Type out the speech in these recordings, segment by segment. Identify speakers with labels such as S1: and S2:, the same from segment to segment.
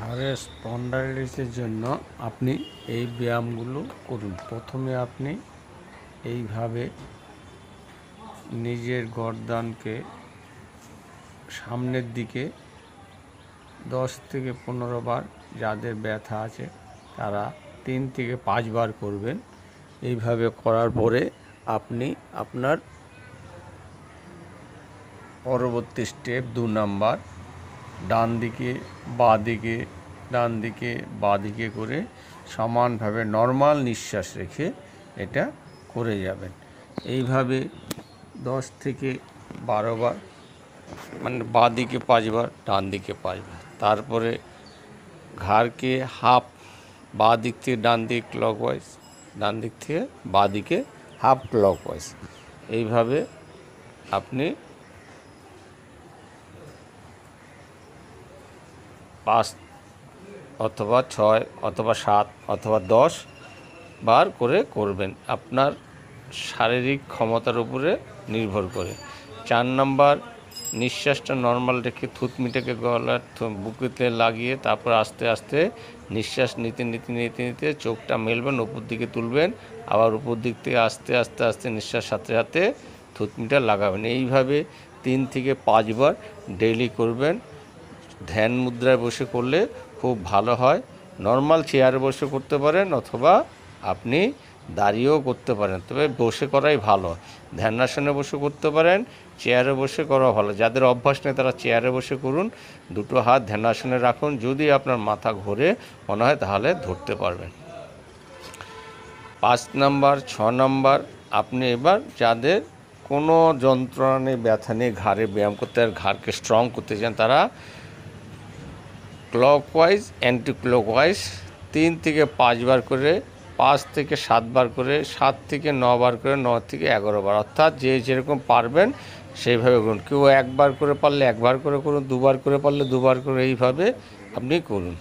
S1: ঘাড়ের স্পন্ডাইলিটিসের জন্য আপনি এই ব্যায়ামগুলো করুন। প্রথমে আপনি এইভাবে নিজের গর্দানকে সামনের দিকে 10 থেকে 15 বার, যাদের ব্যথা আছে তারা 3 থেকে 5 বার করবেন। এইভাবে করার পরে আপনি আপনার পরবর্তী স্টেপ 2 নাম্বার, ডান দিকে বাঁ দিকে, ডান দিকে বাঁ দিকে করে সমানভাবে নর্মাল নিঃশ্বাস রেখে এটা করে যাবেন। এইভাবে 10 থেকে 12 বার, মানে বাঁ দিকে 5 বার, ডান দিকে 5 বার। তারপরে ঘাড়কে হাফ, বাঁ দিক থেকে ডান দিক ক্লকওয়াইজ, ডান দিক থেকে বাঁ দিকে হাফ ক্লকওয়াইজ। এইভাবে আপনি 5 অথবা 6 অথবা 7 অথবা 10 বার করে করবেন, আপনার শারীরিক ক্ষমতার উপরে নির্ভর করে। 4 নাম্বার, নিঃশ্বাসটা নর্মাল রেখে থুতনিটাকে গলার বুকেতে লাগিয়ে তারপর আস্তে আস্তে নিঃশ্বাস নিতে নিতে নিতে নিতে চোখটা মেলবেন, উপর দিকে তুলবেন, আবার উপর দিক থেকে আস্তে আস্তে আস্তে নিঃশ্বাস সাথে সাথে থুতনিটা লাগাবেন। এইভাবে 3 থেকে 5 বার ডেইলি করবেন। ধ্যান মুদ্রায় বসে করলে খুব ভালো হয়। নর্মাল চেয়ারে বসে করতে পারেন অথবা আপনি দাঁড়িয়েও করতে পারেন, তবে বসে করাই ভালো। ধ্যানাসনে বসে করতে পারেন, চেয়ারে বসে করা ভালো। যাদের অভ্যাস নেই তারা চেয়ারে বসে করুন, দুটো হাত ধ্যানাসনে রাখুন। যদি আপনার মাথা ঘোরে মনে হয় তাহলে ধরতে পারবেন। 5 নাম্বার, 6 নাম্বার, আপনি এবার যাদের কোনো যন্ত্রণা নেই, ব্যথা নেই, ঘাড়ে ব্যায়াম করতে আর ঘাড়কে স্ট্রং করতে চান তারা ক্লকওয়াইজ অ্যান্টি ক্লকওয়াইজ 3 থেকে 5 বার করে, 5 থেকে 7 বার করে, 7 থেকে 9 বার করে, 9 থেকে 11 বার, অর্থাৎ যে যেরকম পারবেন সেইভাবে করুন। কেউ 1 বার করে পারলে 1 বার করে করুন, 2 বার করে পারলে 2 বার করে, এইভাবে আপনি করুন।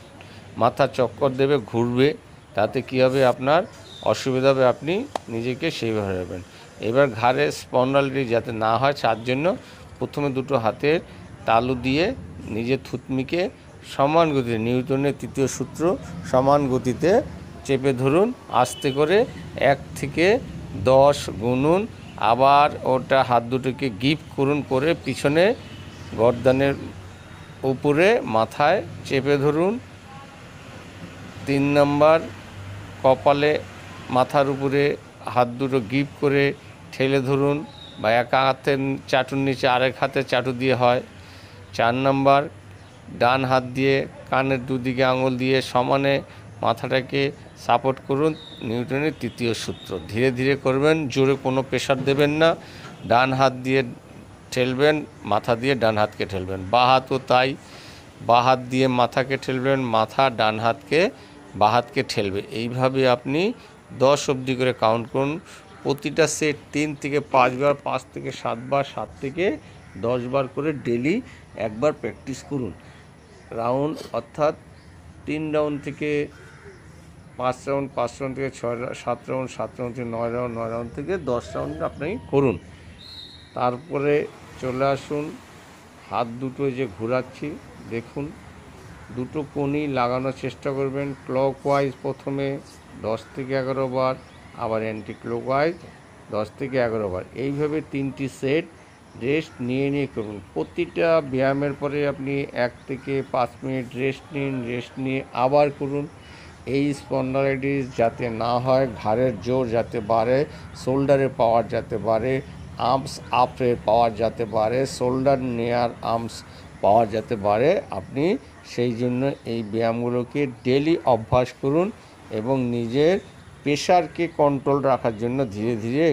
S1: মাথা চক্কর দেবে, ঘুরবে, তাতে কী হবে, আপনার অসুবিধা হবে, আপনি নিজেকে সেইভাবে রাখবেন। এবার ঘাড়ে স্পন্ডাইলিটিস যাতে না হয় তার জন্য প্রথমে দুটো হাতের তালু দিয়ে নিজের থুতনিকে সমান গতিতে, নিউটনের 3য় সূত্র, সমান গতিতে চেপে ধরুন। আস্তে করে 1 থেকে 10 গুনুন, আবার ওটা হাত দুটোকে গিপ করুন, করে পিছনে গর্দানের উপরে মাথায় চেপে ধরুন। 3 নাম্বার, কপালে মাথার উপরে হাত দুটো গিপ করে ঠেলে ধরুন, বা এক হাতের চাটুর নিচে আরেক হাতের চাটু দিয়ে হয়। 4 নাম্বার, ডান হাত দিয়ে কানের দুদিকে আঙুল দিয়ে সমানে মাথাটাকে সাপোর্ট করুন, নিউটনের 3য় সূত্র। ধীরে ধীরে করবেন, জোরে কোনো প্রেশার দেবেন না। ডান হাত দিয়ে ঠেলবেন, মাথা দিয়ে ডান হাতকে ঠেলবেন। বাঁ হাতও তাই, বাঁ হাত দিয়ে মাথাকে ঠেলবেন, মাথা ডান হাতকে বাঁ হাতকে ঠেলবে। এইভাবে আপনি 10 অবধি করে কাউন্ট করুন। প্রতিটা সেট 3 থেকে 5 বার, 5 থেকে 7 বার, 7 থেকে 10 বার করে ডেলি একবার প্র্যাকটিস করুন। রাউন্ড অর্থাৎ 3 রাউন্ড থেকে 5 রাউন্ড, 5 রাউন্ড থেকে 7 রাউন্ড, 7 রাউন্ড থেকে 9 রাউন্ড, 9 রাউন্ড থেকে 10 রাউন্ড আপনি করুন। তারপরে চলে আসুন, হাত দুটো যে ঘোরাচ্ছি দেখুন, দুটো কোণই লাগানোর চেষ্টা করবেন। ক্লকওয়াইজ প্রথমে 10 থেকে 11 বার, আবার অ্যান্টি ক্লকওয়াইজ 10 থেকে 11 বার। এইভাবে 3টি সেট রেস্ট নিয়ে নিয়ে করুন। প্রতিটা ব্যায়ামের পরে আপনি 1 থেকে 5 মিনিট রেস্ট নিন, রেস্ট নিয়ে আবার করুন। এই স্পন্ডাইলিটিস যাতে না হয়, ঘাড়ের জোর যাতে বাড়ে, শোল্ডারের পাওয়ার যাতে বাড়ে, আর্মস আপের পাওয়ার যাতে বাড়ে, শোল্ডার নেয়ার আর্মস পাওয়ার যাতে বাড়ে, আপনি সেই জন্য এই ব্যায়ামগুলোকে ডেলি অভ্যাস করুন এবং নিজের প্রেশারকে কন্ট্রোল রাখার জন্য ধীরে ধীরে